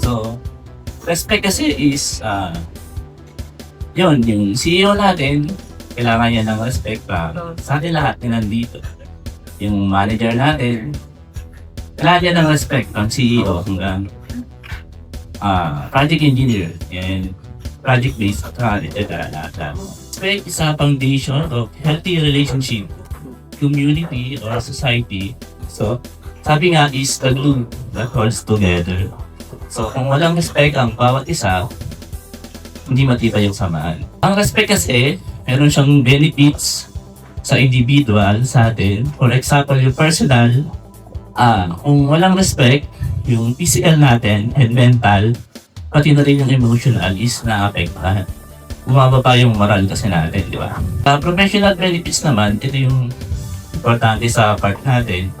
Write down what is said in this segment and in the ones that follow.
So, respect kasi is, yun, yung CEO natin, kailangan niya ng respect para sa atin lahat na nandito. Yung manager natin, kailangan niya ng respect from CEO hanggang project engineer and project-based etc. lahat. Respect is a foundation of healthy relationship, community, or society. So, sabi nga is the glue that holds together. So, kung walang respect ang bawat isa, hindi matibay yung samaan. Ang respect kasi, meron siyang benefits sa individual, sa atin. For example, yung personal, kung walang respect, yung physical natin and mental, pati na rin yung emotional is na-affectahan. Bumababa yung moral kasi natin, di ba? Professional benefits naman, ito yung importante sa part natin.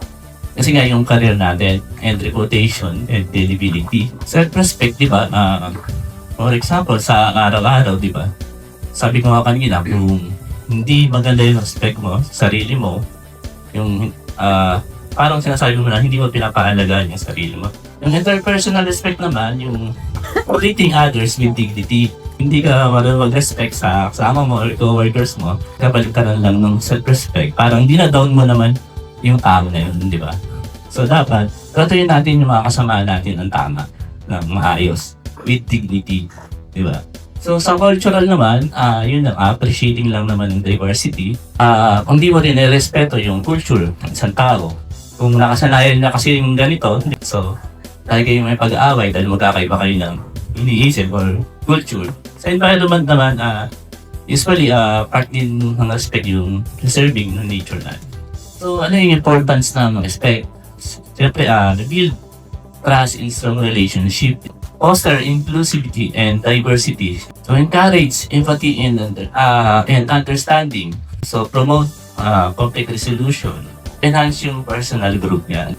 Kasi nga yung career natin and reputation and credibility. Self-respect, di ba? For example, sa araw-araw, di ba? Sabi ko nga kanina, kung hindi maganda yung respect mo sa sarili mo, yung parang sinasabi mo na hindi mo pinapaalagaan yung sarili mo. Yung interpersonal respect naman, yung treating others with dignity. Hindi ka marunong mag-respect sa kasama mo or co-workers mo, kabaliktaran lang ng self-respect. Parang hindi na down mo naman yung tao na yun, di ba? So dapat, tratuhin natin yung mga kasama natin ng tama, ng maayos, with dignity, di ba? So sa cultural naman, yun lang, appreciating lang naman ng diversity. Kung di mo rin respeto yung culture ng isang tao, kung nakasanayan na kasi yung ganito, so tayo kayo may pag-aaway dahil magkakaiba kayo ng iniisip or culture. Sa environment naman, usually part din ng respect yung preserving ng nature natin. So, ano yung importance ng respect? Siyempre, build trust in strong relationship, foster inclusivity and diversity, so encourage empathy and understanding, so promote conflict resolution, enhance yung personal group niya.